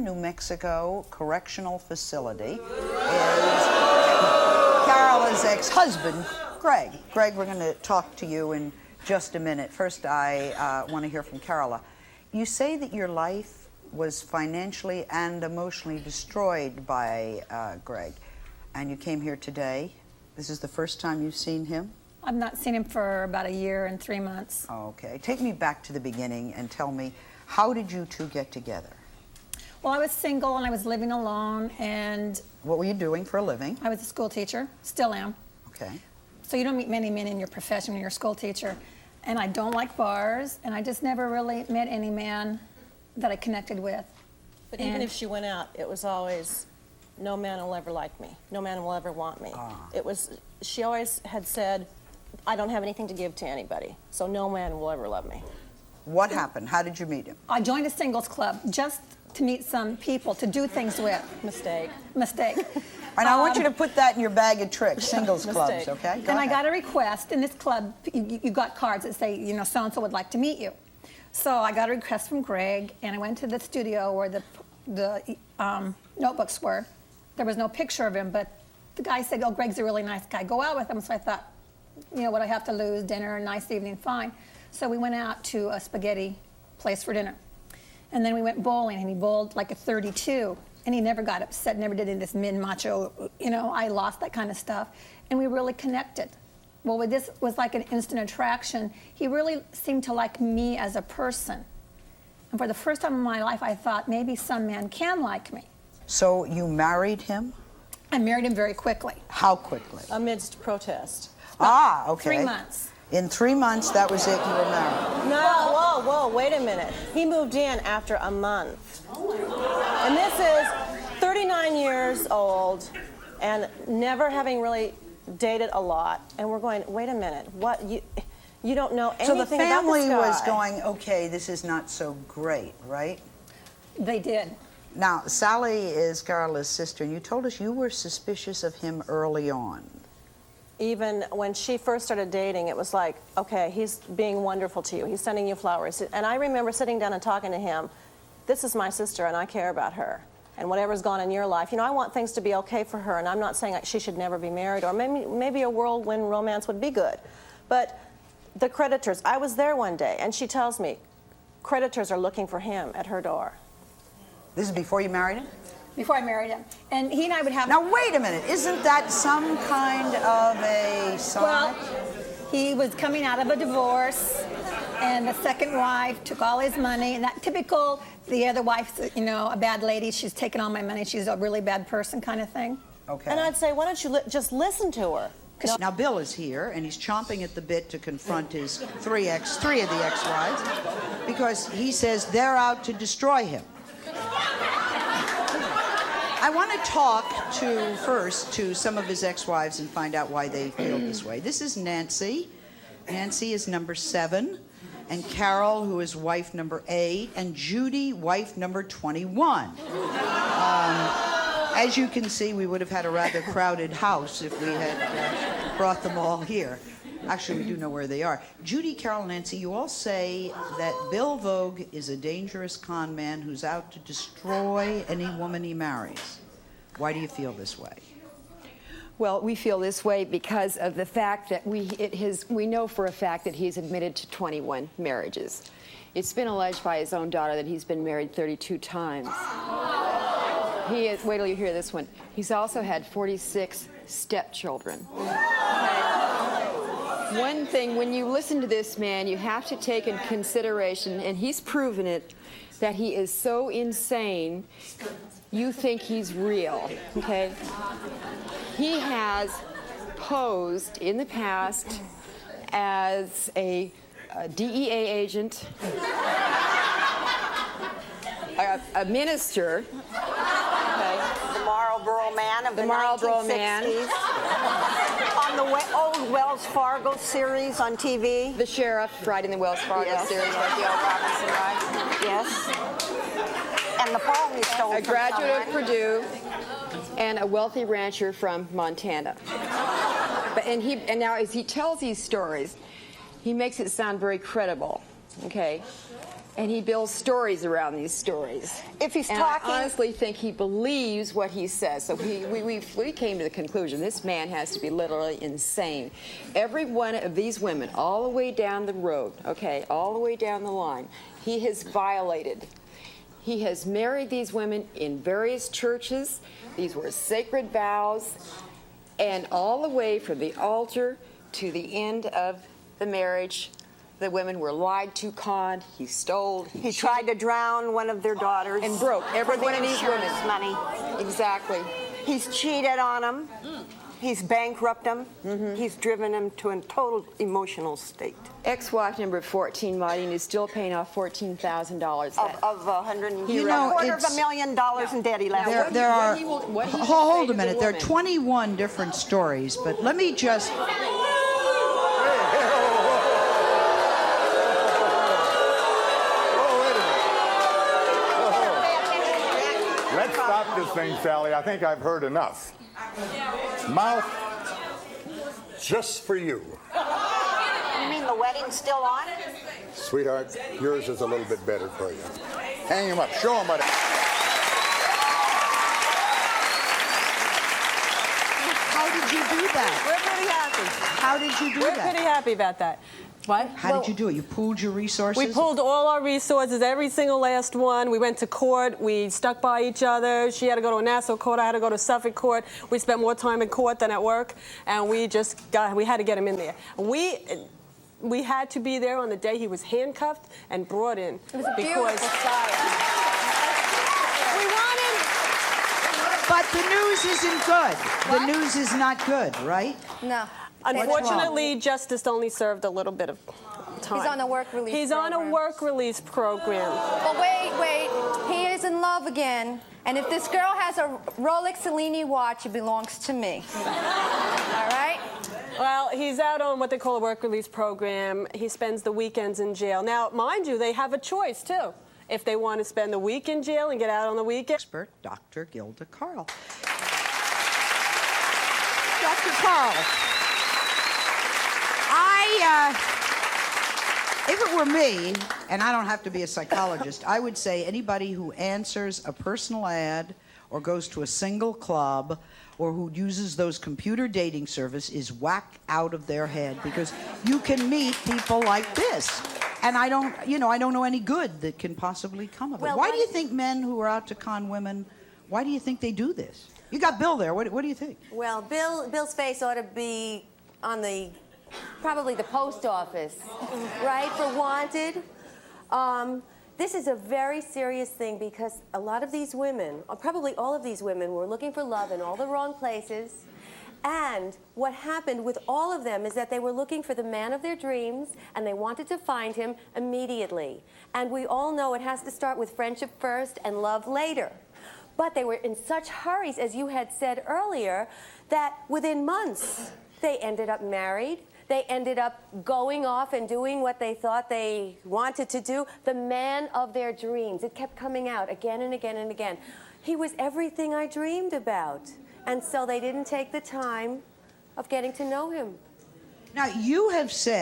New Mexico Correctional Facility is Carola's ex-husband, Greg. Greg, we're going to talk to you in just a minute. First, I want to hear from Carola. You say that your life was financially and emotionally destroyed by Greg, and you came here today. This is the first time you've seen him? I've not seen him for about a year and 3 months. Okay. Take me back to the beginning and tell me, how did you two get together? Well, I was single and I was living alone, and... What were you doing for a living? I was a school teacher, still am. Okay. So you don't meet many men in your profession when you're a school teacher. And I don't like bars, and I just never really met any man that I connected with. But even if she went out, it was always, no man will ever like me. No man will ever want me. It was, she always had said, I don't have anything to give to anybody, so no man will ever love me. What happened? How did you meet him? I joined a singles club just to meet some people to do things with. Mistake. Mistake. And I want you to put that in your bag of tricks, singles clubs, okay? Go ahead. I got a request. In this club, you got cards that say, you know, so-and-so would like to meet you. So I got a request from Greg, and I went to the studio where the notebooks were. There was no picture of him, but the guy said, oh, Greg's a really nice guy. Go out with him. So I thought, you know, what I have to lose, dinner, a nice evening, fine. So we went out to a spaghetti place for dinner. And then we went bowling, and he bowled like a 32. And he never got upset, never did any of this mid-macho, you know, I lost that kind of stuff. And we really connected. Well, this was like an instant attraction. He really seemed to like me as a person. And for the first time in my life, I thought maybe some man can like me. So you married him? I married him very quickly. How quickly? Amidst protest. Ah, okay. 3 months. In 3 months, that was it, you were married. No, whoa, wait a minute. He moved in after a month. And this is 39 years old and never having really dated a lot. And we're going, wait a minute, what, you don't know anything about this guy. So the family was going, okay, this is not so great, right? They did. Now, Sally is Carola's sister, and you told us you were suspicious of him early on. Even when she first started dating, it was like, okay, he's being wonderful to you. He's sending you flowers. And I remember sitting down and talking to him, this is my sister and I care about her. And whatever's gone in your life, you know, I want things to be okay for her, and I'm not saying she should never be married, or maybe a whirlwind romance would be good. But the creditors, I was there one day, and she tells me, creditors are looking for him at her door. This is before you married him? Before I married him. And he and I would have... Now, wait a minute. Isn't that some kind of a sign? Well, he was coming out of a divorce, and the second wife took all his money, and that typical, the other wife's, you know, a bad lady, she's taking all my money, she's a really bad person kind of thing. Okay. And I'd say, why don't you just listen to her? Now, Bill is here, and he's chomping at the bit to confront his three of the ex-wives, because he says they're out to destroy him. I want to talk first to some of his ex-wives and find out why they feel this way. This is Nancy. Nancy is number 7, and Carol, who is wife number 8, and Judy, wife number 21. As you can see, we would have had a rather crowded house if we had brought them all here. Actually, we do know where they are. Judy, Carol, and Nancy, you all say that Bill Vogue is a dangerous con man who's out to destroy any woman he marries. Why do you feel this way? Well, we feel this way because of the fact that we know for a fact that he's admitted to 21 marriages. It's been alleged by his own daughter that he's been married 32 times. Wait till you hear this one. He's also had 46 stepchildren. One thing, when you listen to this man, you have to take in consideration, and he's proven it, that he is so insane, you think he's real, okay? He has posed in the past as a DEA agent, a minister, okay? The Marlboro Man of the Marlboro 1960s. Man. On the old Wells Fargo series on TV. The sheriff riding the Wells Fargo series, like the old Robinson ride. Yes. And the phone he stole A from graduate of someone. Purdue and a wealthy rancher from Montana. And now as he tells these stories, he makes it sound very credible, okay? And he builds stories around these stories. If he's and talking, I honestly think he believes what he says. So we came to the conclusion this man has to be literally insane. Every one of these women, all the way down the road, okay, all the way down the line, he has violated. He has married these women in various churches. These were sacred vows. And all the way from the altar to the end of the marriage, the women were lied to, conned, he stole. he tried to drown one of their daughters. And broke every for the one of these women. insurance money. Exactly. He's cheated on them. He's bankrupted them. He's driven them to a total emotional state. Ex-wife number 14, Martin, is still paying off $14,000. Of You know, $250,000 in debt he left. There are, what he will hold say a to the minute, there are woman. 21 different stories, but let me just, Let's stop this thing, Sally. I think I've heard enough. Mouth, just for you. You mean the wedding's still on? Sweetheart, yours is a little bit better for you. Hang him up. Show him what. how did you do that? We're pretty happy. How did you do We're that? pretty happy about that. What? How did you do it? You pooled your resources? We pulled all our resources, every single last one. We went to court. We stuck by each other. She had to go to a Nassau court. I had to go to Suffolk court. We spent more time in court than at work, and we had to get him in there. We had to be there on the day he was handcuffed and brought in. It was a beautiful sight. We want him. But the news isn't good. The news is not good, right? No. Unfortunately, justice only served a little bit of time. He's on a work release He's on a program. work release program. But wait. He is in love again. And if this girl has a Rolex Cellini watch, it belongs to me. All right? Well, he's out on what they call a work release program. He spends the weekends in jail. Now, mind you, they have a choice, too. If they want to spend the week in jail and get out on the weekend. Expert, Dr. Gilda Carl. Dr. Carl, if it were me, and I don't have to be a psychologist, I would say anybody who answers a personal ad or goes to a single club or who uses those computer dating service is whacked out of their head, because you can meet people like this. And I don't know any good that can possibly come of it. Well, Why do you think men who are out to con women, why do you think they do this? You got Bill there. What do you think? Well, Bill's face ought to be on probably the post office, right, for wanted. This is a very serious thing, because a lot of these women, or probably all of these women, were looking for love in all the wrong places. And what happened with all of them is that they were looking for the man of their dreams, and they wanted to find him immediately. And we all know it has to start with friendship first and love later. But they were in such hurries, as you had said earlier, that within months they ended up married. They ended up going off and doing what they thought they wanted to do. The man of their dreams. It kept coming out again and again and again. He was everything I dreamed about. And so they didn't take the time of getting to know him. Now, you have said